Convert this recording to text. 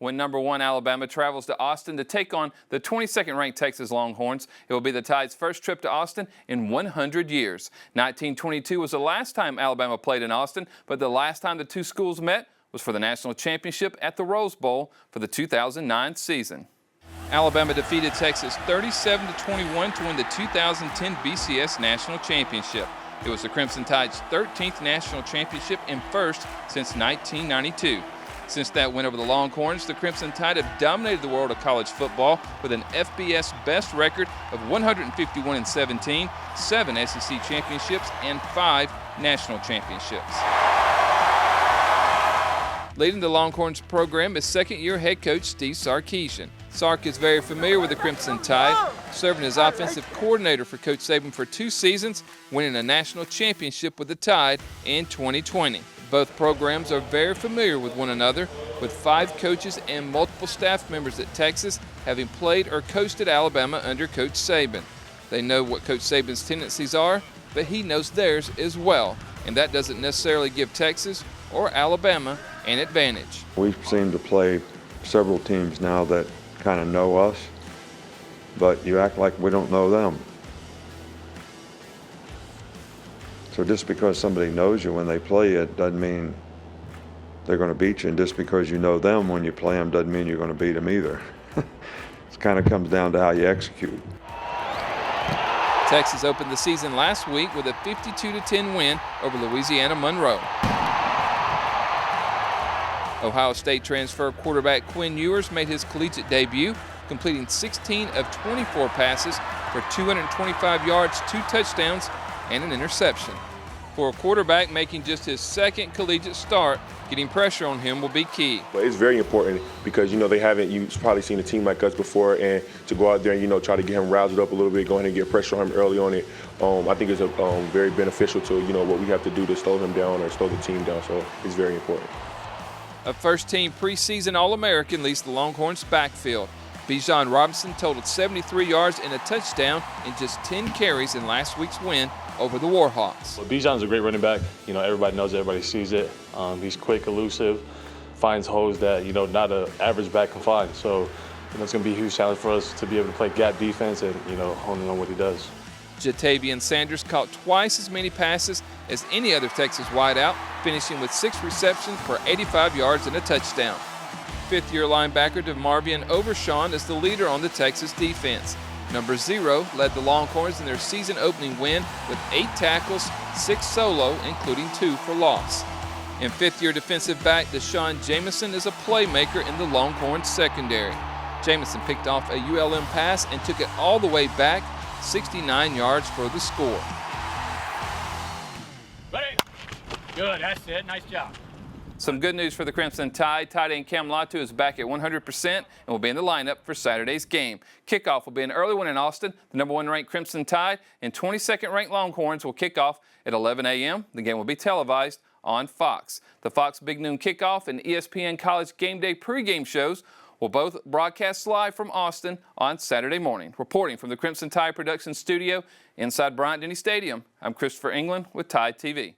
when #1 Alabama travels to Austin to take on the 22nd ranked Texas Longhorns. It will be the Tide's first trip to Austin in 100 years. 1922 was the last time Alabama played in Austin, but the last time the two schools met was for the national championship at the Rose Bowl for the 2009 season. Alabama defeated Texas 37-21 to win the 2010 BCS National Championship. It was the Crimson Tide's 13th national championship and first since 1992. Since that win over the Longhorns, the Crimson Tide have dominated the world of college football with an FBS best record of 151-17, 7 SEC championships, and 5 national championships. Leading the Longhorns program is second-year head coach Steve Sarkisian. Sark is very familiar with the Crimson Tide, serving as offensive coordinator for Coach Saban for 2 seasons, winning a national championship with the Tide in 2020. Both programs are very familiar with one another, with 5 coaches and multiple staff members at Texas having played or coached at Alabama under Coach Saban. They know what Coach Saban's tendencies are, but he knows theirs as well, and that doesn't necessarily give Texas or Alabama an advantage. We seem to play several teams now that kind of know us, but you act like we don't know them. So just because somebody knows you when they play you doesn't mean they're going to beat you, and just because you know them when you play them doesn't mean you're going to beat them either. It kind of comes down to how you execute. Texas opened the season last week with a 52-10 win over Louisiana Monroe. Ohio State transfer quarterback Quinn Ewers made his collegiate debut, completing 16 of 24 passes for 225 yards, 2 touchdowns, and an interception. For a quarterback making just his second collegiate start, getting pressure on him will be key. But it's very important because, you've probably seen a team like us before, and to go out there and, try to get him roused up a little bit, go ahead and get pressure on him early on it, I think it's very beneficial to, what we have to do to slow him down or slow the team down, so it's very important. A first-team preseason All-American leads the Longhorns' backfield. Bijan Robinson totaled 73 yards and a touchdown in just 10 carries in last week's win over the Warhawks. Well, Bijan's a great running back. Everybody knows it, everybody sees it. He's quick, elusive, finds holes that, not an average back can find. So, it's going to be a huge challenge for us to be able to play gap defense and, honing on what he does. Jatavian Sanders caught twice as many passes as any other Texas wideout, finishing with 6 receptions for 85 yards and a touchdown. 5th-year linebacker DeMarvion Overshawn is the leader on the Texas defense. Number 0 led the Longhorns in their season-opening win with 8 tackles, 6 solo, including 2 for loss. And 5th-year defensive back Deshaun Jamison is a playmaker in the Longhorns secondary. Jamison picked off a ULM pass and took it all the way back, 69 yards for the score. Ready? Good, that's it. Nice job. Some good news for the Crimson Tide. Tight end Cam Latu is back at 100% and will be in the lineup for Saturday's game. Kickoff will be an early one in Austin. The #1 ranked Crimson Tide and 22nd ranked Longhorns will kick off at 11 a.m. The game will be televised on Fox. The Fox Big Noon Kickoff and ESPN College Game Day pregame shows will both broadcast live from Austin on Saturday morning. Reporting from the Crimson Tide Production Studio inside Bryant-Denny Stadium, I'm Christopher England with Tide TV.